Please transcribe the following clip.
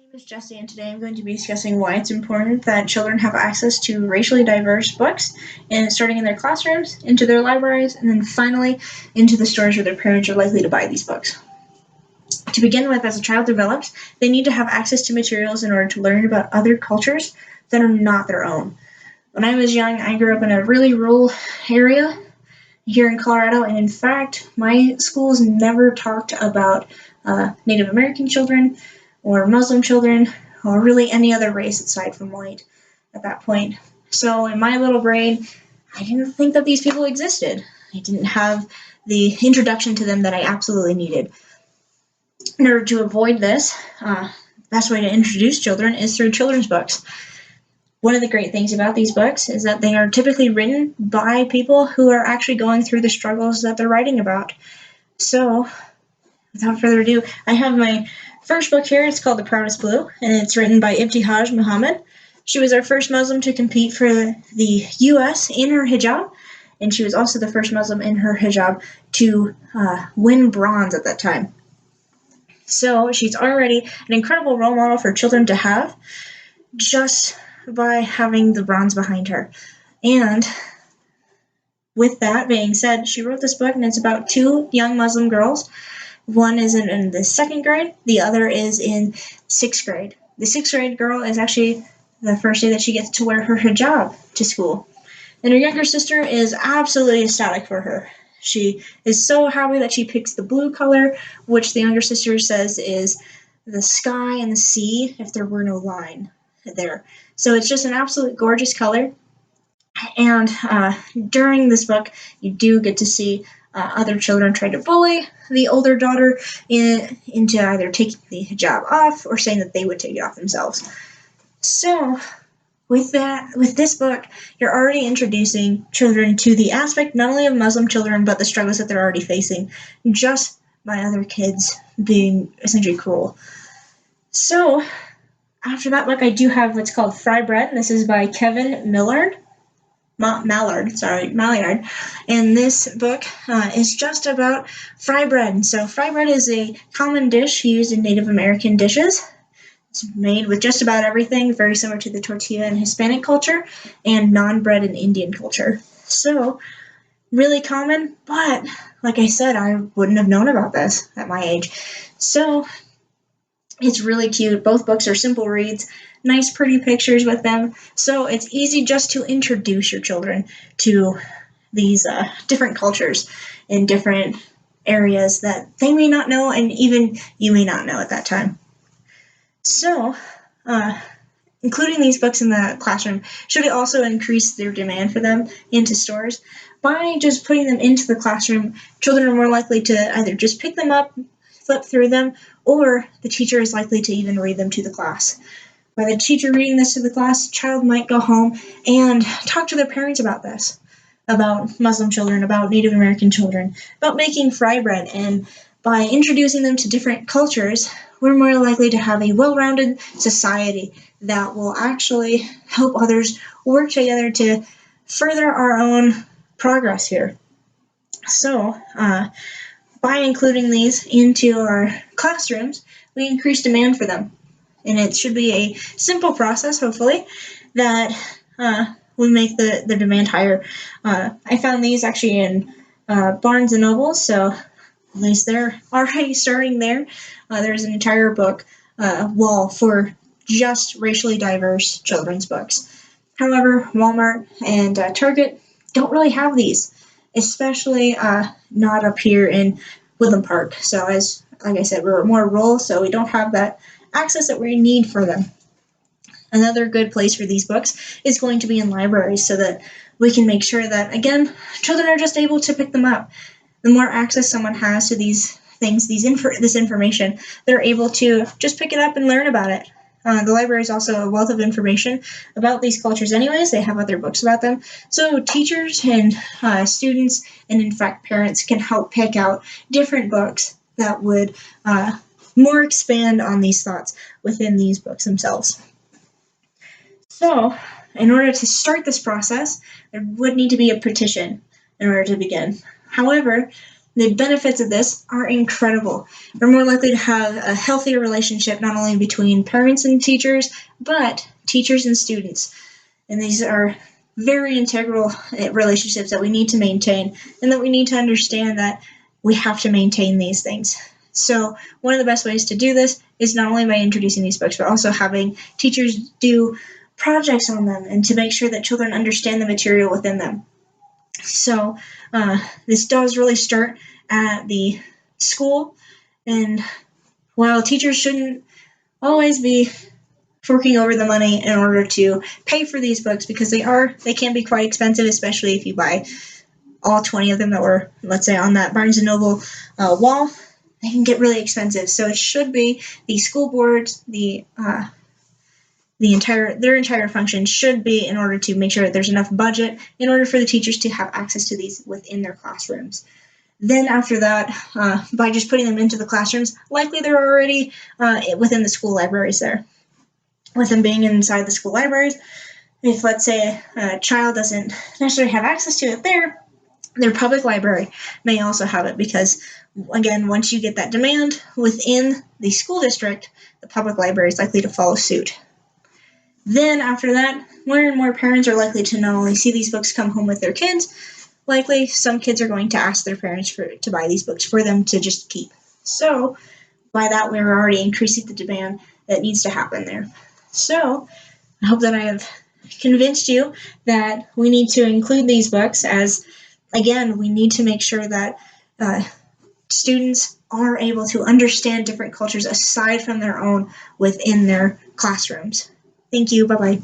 name is Jesse, and today I'm going to be discussing why it's important that children have access to racially diverse books, and starting in their classrooms, into their libraries, and then finally into the stores where their parents are likely to buy these books. To begin with, as a child develops, they need to have access to materials in order to learn about other cultures that are not their own. When I was young, I grew up in a really rural area here in Colorado, and in fact, my schools never talked about Native American children or Muslim children or really any other race aside from white at that point. So in my little brain, I didn't think that these people existed. I didn't have the introduction to them that I absolutely needed. In order to avoid this, the best way to introduce children is through children's books. One of the great things about these books is that they are typically written by people who are actually going through the struggles that they're writing about. So, without further ado, I have my first book here. It's called The Proudest Blue, and it's written by Ibtihaj Muhammad. She was our first Muslim to compete for the U.S. in her hijab, and she was also the first Muslim in her hijab to win bronze at that time. So she's already an incredible role model for children to have, just by having the bronze behind her. And with that being said, she wrote this book, and it's about two young Muslim girls. One is in the second grade, the other is in sixth grade. The sixth grade girl is actually the first day that she gets to wear her hijab to school. And her younger sister is absolutely ecstatic for her. She is so happy that she picks the blue color, which the younger sister says is the sky and the sea if there were no line there. So it's just an absolute gorgeous color. And during this book, you do get to see other children try to bully the older daughter into either taking the hijab off or saying that they would take it off themselves. So with this book, you're already introducing children to the aspect not only of Muslim children, but the struggles that they're already facing just by other kids being essentially cruel. So after that book, I do have what's called Fry Bread, and this is by Kevin Mallard. And this book is just about fry bread. So fry bread is a common dish used in Native American dishes. It's made with just about everything, very similar to the tortilla in Hispanic culture and naan bread in Indian culture. So really common, but like I said, I wouldn't have known about this at my age. So it's really cute. Both books are simple reads, nice pretty pictures with them. So it's easy just to introduce your children to these different cultures in different areas that they may not know, and even you may not know at that time. So, including these books in the classroom should also increase their demand for them into stores. By just putting them into the classroom, children are more likely to either just pick them up, flip through them, or the teacher is likely to even read them to the class. By the teacher reading this to the class, the child might go home and talk to their parents about this, about Muslim children, about Native American children, about making fry bread, and by introducing them to different cultures, we're more likely to have a well-rounded society that will actually help others work together to further our own progress here. So, by including these into our classrooms, we increase demand for them. And it should be a simple process, hopefully, that we make the demand higher. I found these actually in Barnes & Noble, so at least they're already starting there. There's an entire book wall for just racially diverse children's books. However, Walmart and Target don't really have these, especially not up here in Woodland Park. So like I said, we're more rural, so we don't have that access that we need for them. Another good place for these books is going to be in libraries, so that we can make sure that, again, children are just able to pick them up. The more access someone has to these things, this information, they're able to just pick it up and learn about it. The library is also a wealth of information about these cultures anyways. They have other books about them. So teachers and students, and in fact parents, can help pick out different books that would more expand on these thoughts within these books themselves. So, in order to start this process, there would need to be a petition in order to begin. However, The benefits of this are incredible. We're more likely to have a healthier relationship not only between parents and teachers, but teachers and students. And these are very integral relationships that we need to maintain, and that we need to understand that we have to maintain these things. So one of the best ways to do this is not only by introducing these books, but also having teachers do projects on them and to make sure that children understand the material within them. So this does really start at the school, and while teachers shouldn't always be forking over the money in order to pay for these books, because they can be quite expensive, especially if you buy all 20 of them that were, let's say, on that Barnes & Noble wall. They can get really expensive. So it should be the school boards, their entire function should be in order to make sure that there's enough budget in order for the teachers to have access to these within their classrooms. Then after that, by just putting them into the classrooms, likely they're already within the school libraries there. With them being inside the school libraries, if, let's say, a child doesn't necessarily have access to it there, their public library may also have it, because, again, once you get that demand within the school district, the public library is likely to follow suit. Then after that, more and more parents are likely to not only see these books come home with their kids, likely some kids are going to ask their parents to buy these books for them to just keep. So by that, we're already increasing the demand that needs to happen there. So I hope that I have convinced you that we need to include these books, as, again, we need to make sure that students are able to understand different cultures aside from their own within their classrooms. Thank you. Bye-bye.